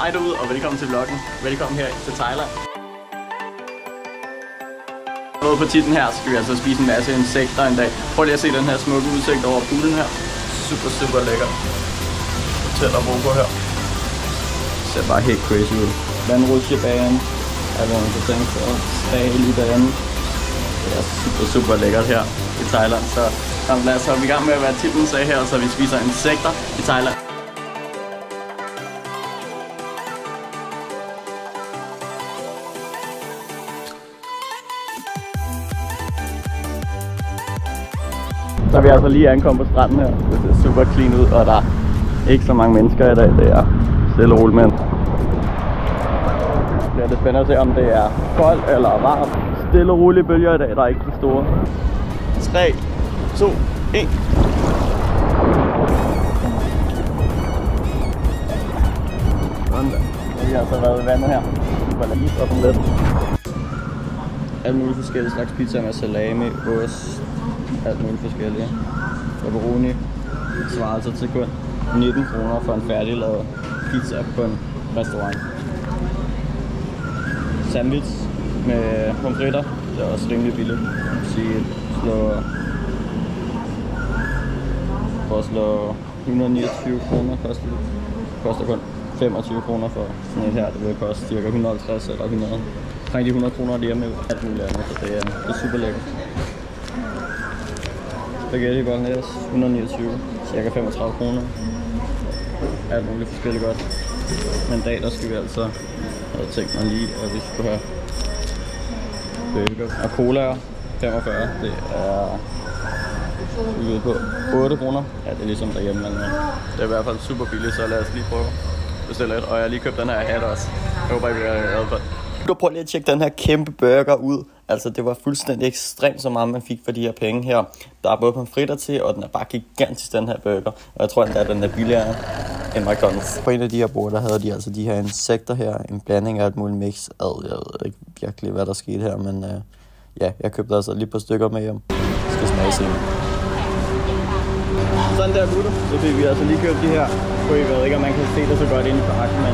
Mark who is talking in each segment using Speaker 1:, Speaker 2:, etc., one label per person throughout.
Speaker 1: Hej derude, og velkommen til vloggen. Velkommen her til Thailand. Ude på titten her, så skal vi altså spise en masse insekter en dag. Prøv lige at se den her smukke udsigt over poolen her. Super lækker. Hotel og Bogo her. Det ser bare helt crazy ud. Vandrutsjebane. Er der nogen, der tænker på Stale i banen. Det er super lækkert her i Thailand. Så lad os hoppe i gang med at være titlen sagde her, så vi spiser insekter i Thailand. Så er vi altså lige ankommet på stranden her. Det ser super clean ud, og der er ikke så mange mennesker i dag. Det er stille og roligt, men det er det spændende at se, om det er koldt eller varmt. Stille og rolige bølger i dag, der er ikke de store. 3, 2, 1. Sådan der. Så vi har altså været i vandet her. Super is og sådan lidt. Alle mulige forskellige slags pizza med salami, ost, alt muligt forskellige. Pepperoni svarer altså til kun 19 kroner for en færdiglavet pizza på en restaurant. Sandwich med pomfritter, det er også rimelig billigt. For at slå 129 kroner koster kun 25 kroner for sådan et her. Det vil koste cirka 150 eller 100. Omkring de 100 kroner hjemme med alt muligt andet, så det er super lækkert. Spaghetti bolognese, 129, cirka 35 kroner. Alt muligt forskelligt godt. Men i dag der skal vi altså, jeg havde tænkt mig lige, at vi skulle have burger. Og cola 45, det er ude på 8 kroner. Ja, det er ligesom derhjemme, men det er i hvert fald super billigt, så lad os lige prøve at bestille et. Og jeg har lige købt den her hat også. Jeg håber, I bliver glade for det. Prøv lige at tjekke den her kæmpe burger ud. Altså det var fuldstændig ekstremt så meget man fik for de her penge her. Der er både pomfritter til, og den er bare gigantisk den her burger. Og jeg tror endda at den er billigere end McDonald's. På en af de her bord der havde de altså de her insekter her. En blanding af et muligt mix. Jeg ved ikke virkelig hvad der skete her, men ja, jeg købte altså lige et par stykker med hjem. Jeg skal smage senere. Sådan der gutter, så fik vi altså lige købt de her. Jeg ved ikke om man kan se det så godt inde i pakken, men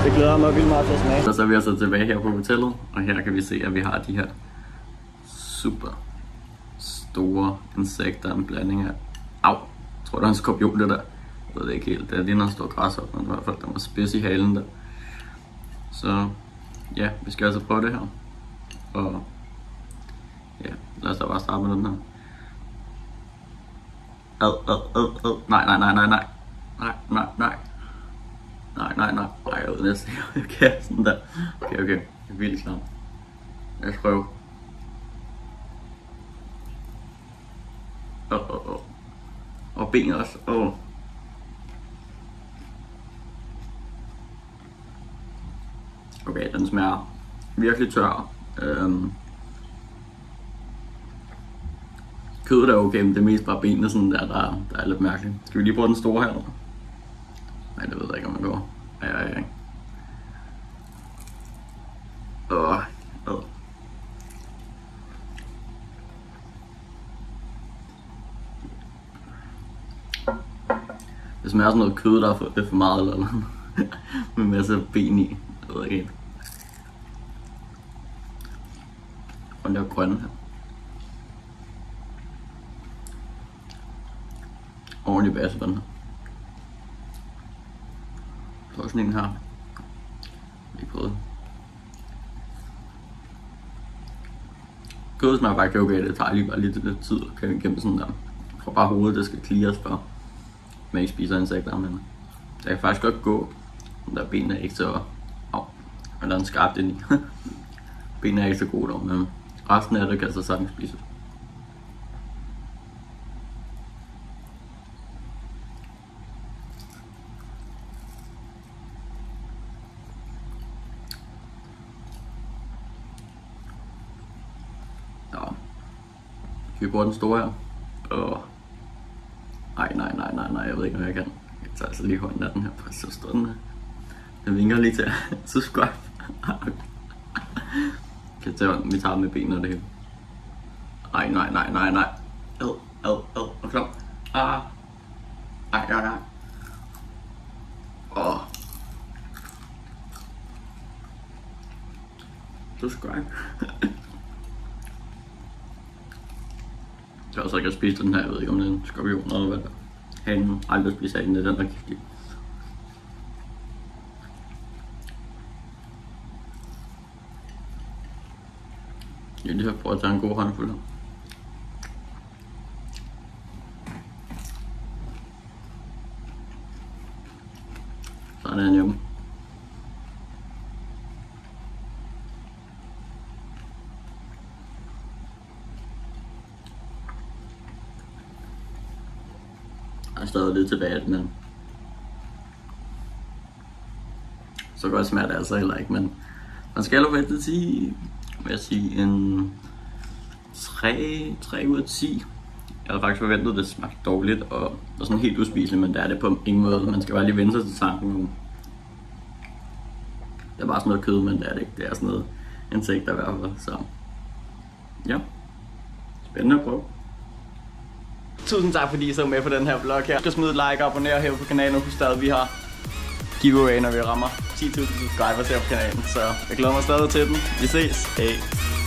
Speaker 1: det glæder mig vildt meget til at smage. Så er vi altså tilbage her på hotellet, og her kan vi se, at vi har de her super store insekter, en blanding af... Au! Jeg tror, der er en skorpion det der. Jeg ved det ikke helt. Det er lige noget stort græs op, men i hvert fald der var spids i halen der. Så ja, vi skal altså prøve det her. Og ja, lad os da bare starte med den her. Nej. Ej, jeg ved næsten ikke. Okay, sådan der. Okay. Jeg er vildt klar. Lad os prøve. Og ben også. Okay, den smager virkelig tør. Kødet er okay, men det er mest bare benene sådan der er lidt mærkeligt. Skal vi lige prøve den store her? Nej, det ved jeg ikke, om man går. Ej. Det smager sådan noget kød, der er for meget eller noget. Med en masse ben i. Jeg ved ikke helt. Og det er grønne her. Ordentlig basse den her. Så er sådan en her. Lige prøvet. Kødet smager faktisk okay, det tager lige bare lidt tid at køre igennem sådan der. Jeg tror bare hovedet, det skal clears for, man ikke spiser insekter, men det kan faktisk godt gå. Der benene er ikke så... men der er en skarpt ind i. Benene er ikke så gode dog, men resten af det kan så sagtens spises. Skal vi bruge den store her? Nej, jeg ved ikke, hvad jeg kan. Jeg tager altså lige hånden af den her, for så står den her. Den vinker lige til subscribe. Kan tage hånden, vi tager med benene og det hele. Nej. Og klap. Nej. subscribe. Jeg har også ikke spist den her, jeg ved ikke om det er en skorpion eller hvad der. Han aldrig spist af den, den er giftig. Jeg vil lige prøve at tage en god håndfuld her. Sådan er den hjemme. Jeg er stadig lidt tilbage, men så godt smager det altså heller ikke, men man skal jo vente til, vil jeg sige, en 3 ud af 10. Jeg havde faktisk forventet, at det smagte dårligt og sådan helt uspiseligt, men det er det på ingen måde. Man skal bare lige vende sig til tanken. Det er bare sådan noget kød, men det er det ikke. Det er sådan noget insekter i hvert fald, så ja, spændende at prøve. Tusind tak fordi I så med på den her vlog her. Smid et like og abonner her på kanalen, og husk at vi har giveaway, når vi rammer 10.000 subscribers her på kanalen. Så jeg glæder mig stadig til den. Vi ses. Hej.